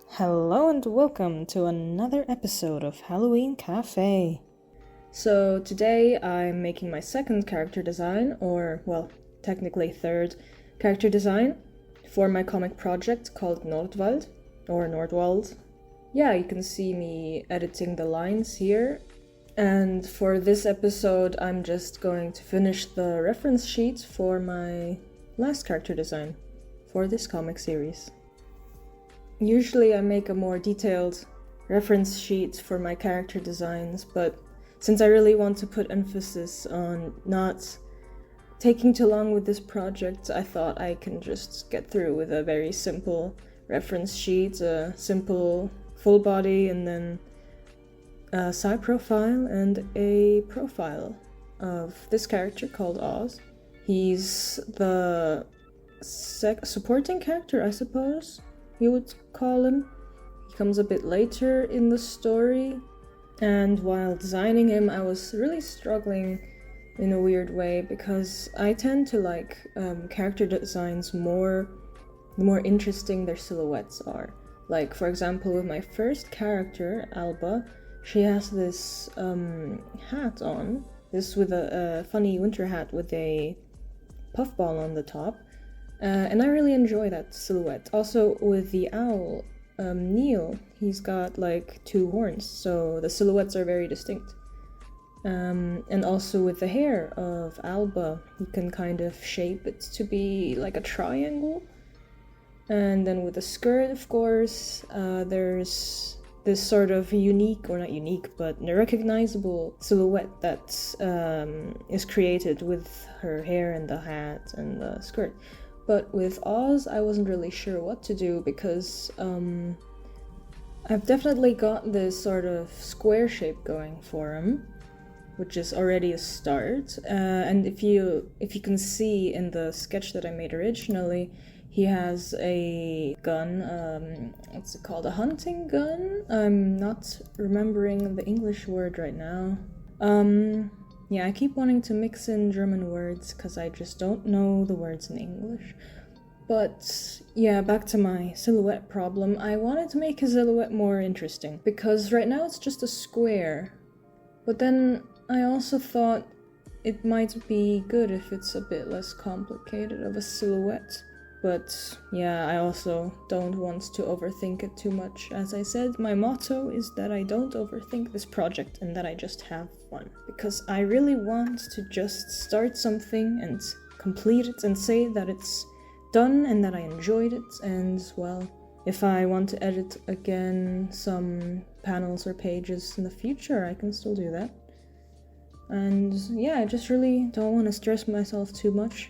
Hello and welcome to another episode of Halloween Cafe. So today I'm making my second character design, technically third character design for my comic project called Nordwald, or Nordwald. Yeah, you can see me editing the lines here. And for this episode, I'm just going to finish the reference sheet for my last character design for this comic series. Usually I make a more detailed reference sheet for my character designs, but since I really want to put emphasis on not taking too long with this project, I thought I can just get through with a very simple reference sheet, a simple full body, and then a side profile and a profile of this character called Oz. He's the supporting character, I suppose you would call him. He comes a bit later in the story, and while designing him I was really struggling in a weird way because I tend to like character designs more the more interesting their silhouettes are. Like, for example, with my first character, Alba, she has this hat on, this with a funny winter hat with a puffball on the top. And I really enjoy that silhouette. Also, with the owl, Neil, he's got like two horns, so the silhouettes are very distinct. And also with the hair of Alba, you can kind of shape it to be like a triangle. And then with the skirt, of course, there's this sort of unique, or not unique, but recognizable silhouette that is created with her hair and the hat and the skirt. But with Oz, I wasn't really sure what to do because I've definitely got this sort of square shape going for him, which is already a start. And if you can see in the sketch that I made originally, he has a gun, what's it called? A hunting gun? I'm not remembering the English word right now. Yeah, I keep wanting to mix in German words because I just don't know the words in English. But yeah, back to my silhouette problem. I wanted to make his silhouette more interesting because right now it's just a square. But then I also thought it might be good if it's a bit less complicated of a silhouette. But yeah, I also don't want to overthink it too much. As I said, my motto is that I don't overthink this project and that I just have fun. Because I really want to just start something and complete it and say that it's done and that I enjoyed it. And well, if I want to edit again some panels or pages in the future, I can still do that. And yeah, I just really don't want to stress myself too much.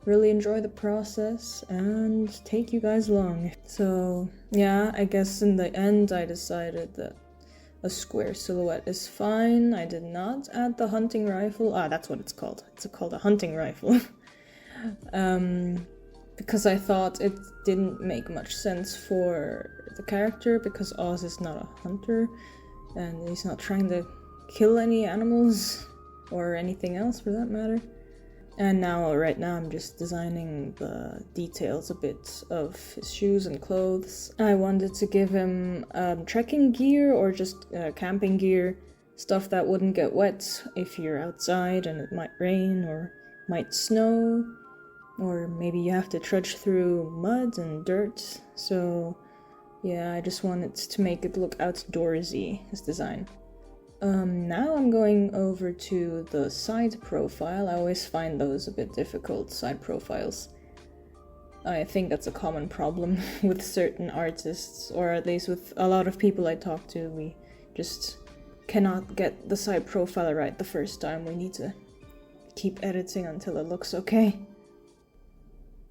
Really enjoy the process and take you guys along. So yeah, I guess in the end I decided that a square silhouette is fine. I did not add the hunting rifle. That's what it's called. It's called a hunting rifle. Because I thought it didn't make much sense for the character because Oz is not a hunter and he's not trying to kill any animals or anything else for that matter. And right now I'm just designing the details a bit of his shoes and clothes. I wanted to give him trekking gear or just camping gear, stuff that wouldn't get wet if you're outside and it might rain or might snow, or maybe you have to trudge through mud and dirt. So yeah, I just wanted to make it look outdoorsy, his design. Now I'm going over to the side profile. I always find those a bit difficult, side profiles. I think that's a common problem with certain artists, or at least with a lot of people I talk to. We just cannot get the side profile right the first time. We need to keep editing until it looks okay.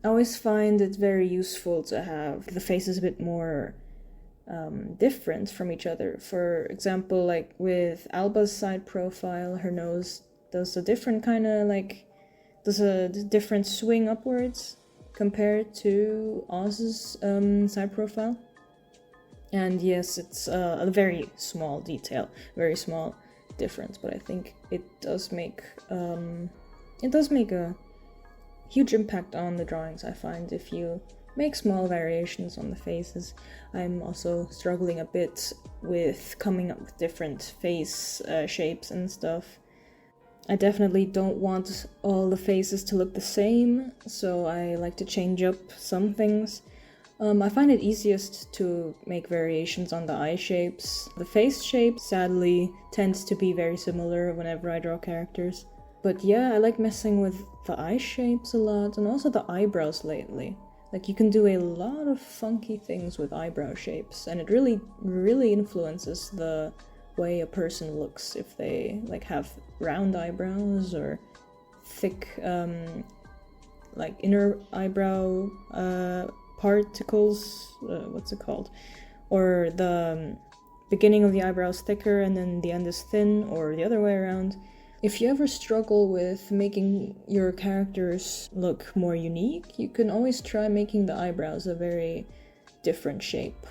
I always find it very useful to have the faces a bit more different from each other. For example, like with Alba's side profile, her nose does a different different swing upwards compared to Oz's side profile. And yes, it's a very small detail, very small difference, but I think it does make a huge impact on the drawings, I find, if you make small variations on the faces. I'm also struggling a bit with coming up with different face shapes and stuff. I definitely don't want all the faces to look the same, so I like to change up some things. I find it easiest to make variations on the eye shapes. The face shape, sadly, tends to be very similar whenever I draw characters. But yeah, I like messing with the eye shapes a lot, and also the eyebrows lately. Like, you can do a lot of funky things with eyebrow shapes, and it really, really influences the way a person looks if they, like, have round eyebrows or thick, like, inner eyebrow, particles, what's it called? Or the beginning of the eyebrow is thicker and then the end is thin, or the other way around. If you ever struggle with making your characters look more unique, you can always try making the eyebrows a very different shape.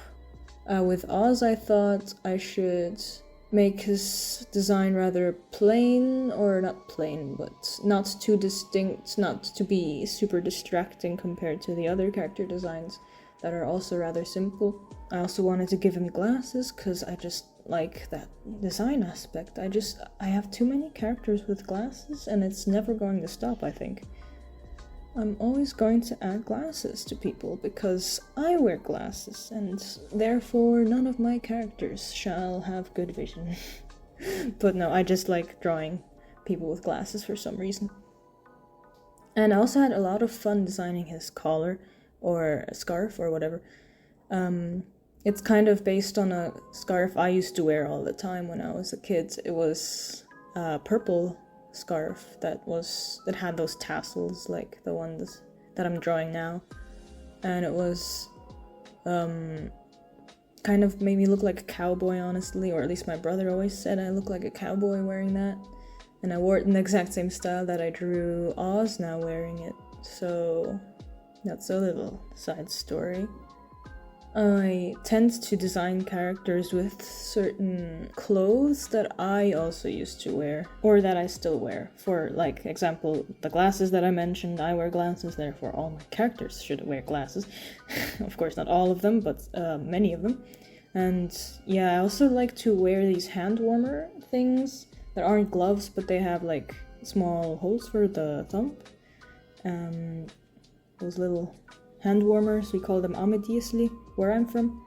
With Oz, I thought I should make his design rather plain, or not plain, but not too distinct, not to be super distracting compared to the other character designs that are also rather simple. I also wanted to give him glasses because I just like that design aspect. I have too many characters with glasses and it's never going to stop, I think. I'm always going to add glasses to people because I wear glasses and therefore none of my characters shall have good vision. But no, I just like drawing people with glasses for some reason. And I also had a lot of fun designing his collar or a scarf or whatever. It's kind of based on a scarf I used to wear all the time when I was a kid. It was a purple scarf that had those tassels like the ones that I'm drawing now. And it was kind of made me look like a cowboy, honestly, or at least my brother always said I look like a cowboy wearing that. And I wore it in the exact same style that I drew Oz now wearing it. So that's a little side story. I tend to design characters with certain clothes that I also used to wear, or that I still wear. For, like, example, the glasses that I mentioned, I wear glasses, therefore all my characters should wear glasses. Of course, not all of them, but many of them. And yeah, I also like to wear these hand warmer things that aren't gloves, but they have, like, small holes for the thumb. Those little hand warmers, we call them Amadeusly, where I'm from.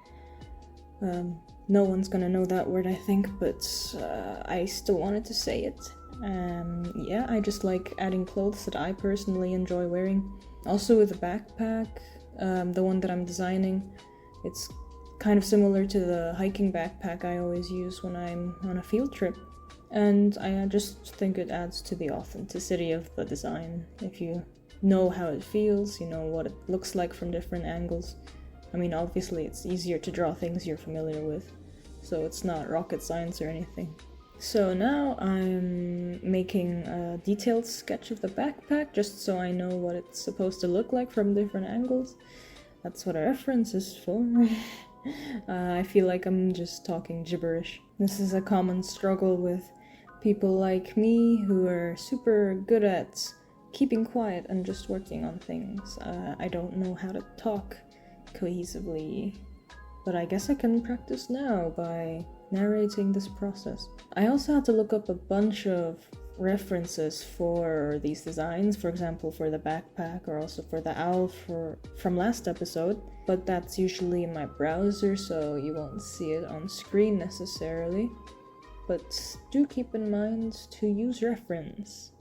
No one's gonna know that word, I think, but I still wanted to say it. Yeah, I just like adding clothes that I personally enjoy wearing. Also with the backpack, the one that I'm designing, it's kind of similar to the hiking backpack I always use when I'm on a field trip. And I just think it adds to the authenticity of the design. If you know how it feels, you know what it looks like from different angles. I mean, obviously it's easier to draw things you're familiar with, so it's not rocket science or anything. So now I'm making a detailed sketch of the backpack, just so I know what it's supposed to look like from different angles. That's what a reference is for. I feel like I'm just talking gibberish. This is a common struggle with people like me who are super good at keeping quiet and just working on things. I don't know how to talk cohesively, but I guess I can practice now by narrating this process. I also had to look up a bunch of references for these designs, for example for the backpack or also for the owl from last episode, but that's usually in my browser, so you won't see it on screen necessarily. But do keep in mind to use reference.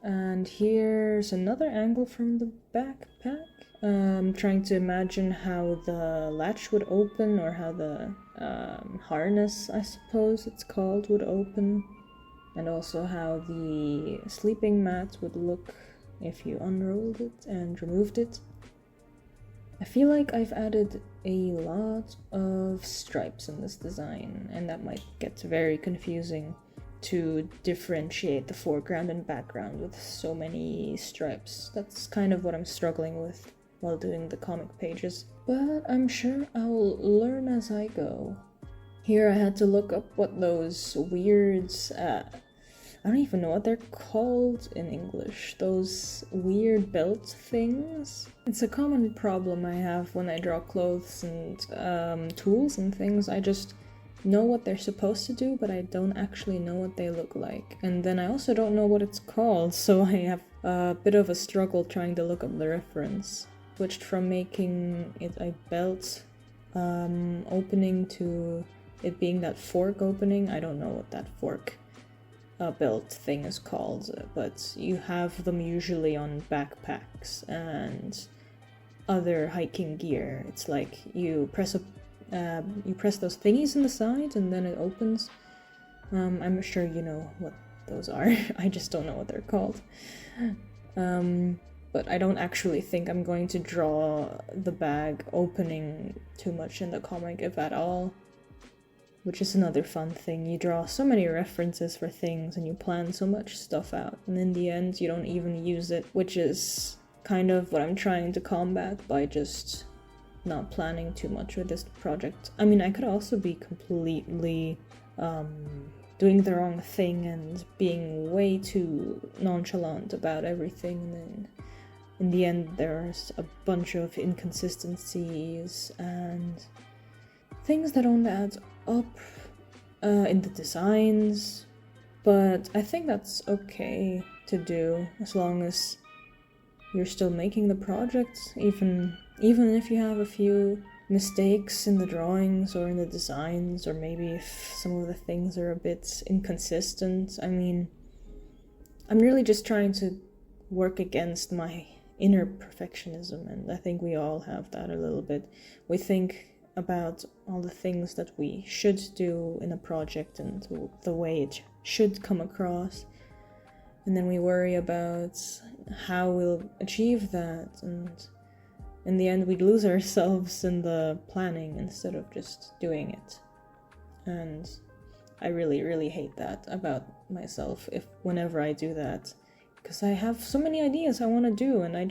And here's another angle from the backpack. I'm trying to imagine how the latch would open, or how the harness, I suppose it's called, would open. And also how the sleeping mat would look if you unrolled it and removed it. I feel like I've added a lot of stripes in this design, and that might get very confusing to differentiate the foreground and background with so many stripes. That's kind of what I'm struggling with while doing the comic pages, but I'm sure I'll learn as I go. Here I had to look up what those weird, I don't even know what they're called in English. Those weird belt things. It's a common problem I have when I draw clothes and tools and things. I just know what they're supposed to do, but I don't actually know what they look like. And then I also don't know what it's called, so I have a bit of a struggle trying to look up the reference. Switched from making it a belt opening to it being that fork opening. I don't know what that fork belt thing is called, but you have them usually on backpacks and other hiking gear. It's like you press those thingies in the side and then it opens. I'm sure you know what those are. I just don't know what they're called. But I don't actually think I'm going to draw the bag opening too much in the comic, if at all. Which is another fun thing. You draw so many references for things and you plan so much stuff out, and in the end you don't even use it, which is kind of what I'm trying to combat by just not planning too much with this project. I mean, I could also be completely doing the wrong thing and being way too nonchalant about everything, and then in the end there's a bunch of inconsistencies and things that don't add up in the designs, but I think that's okay to do as long as you're still making the project, even if you have a few mistakes in the drawings or in the designs, or maybe if some of the things are a bit inconsistent. I mean, I'm really just trying to work against my inner perfectionism, and I think we all have that a little bit. We think about all the things that we should do in a project and the way it should come across, and then we worry about how we'll achieve that, and in the end we lose ourselves in the planning instead of just doing it. And I really hate that about myself whenever I do that, because I have so many ideas I want to do, and I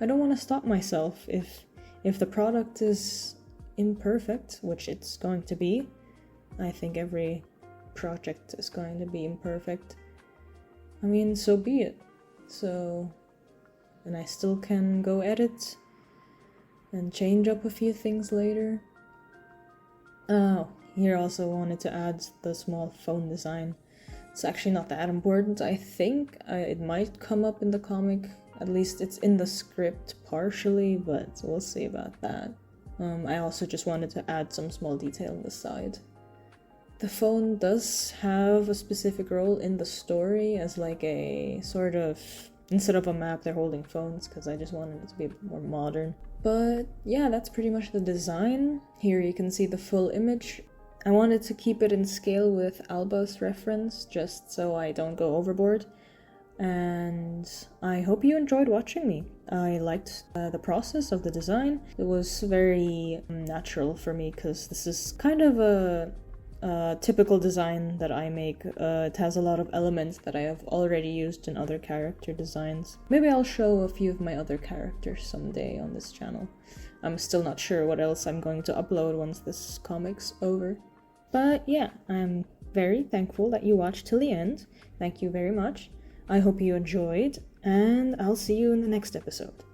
don't want to stop myself if the product is imperfect, which it's going to be. I think every project is going to be imperfect. I mean, so be it. So, and I still can go edit and change up a few things later. Oh, here also wanted to add the small phone design. It's actually not that important. I think it might come up in the comic. At least it's in the script partially, but we'll see about that. I also just wanted to add some small detail on the side. The phone does have a specific role in the story as like a sort of, instead of a map, they're holding phones, because I just wanted it to be a bit more modern. But yeah, that's pretty much the design. Here you can see the full image. I wanted to keep it in scale with Alba's reference, just so I don't go overboard. And I hope you enjoyed watching me. I liked the process of the design. It was very natural for me, because this is kind of a typical design that I make. It has a lot of elements that I have already used in other character designs. Maybe I'll show a few of my other characters someday on this channel. I'm still not sure what else I'm going to upload once this comic's over. But yeah, I'm very thankful that you watched till the end. Thank you very much. I hope you enjoyed, and I'll see you in the next episode.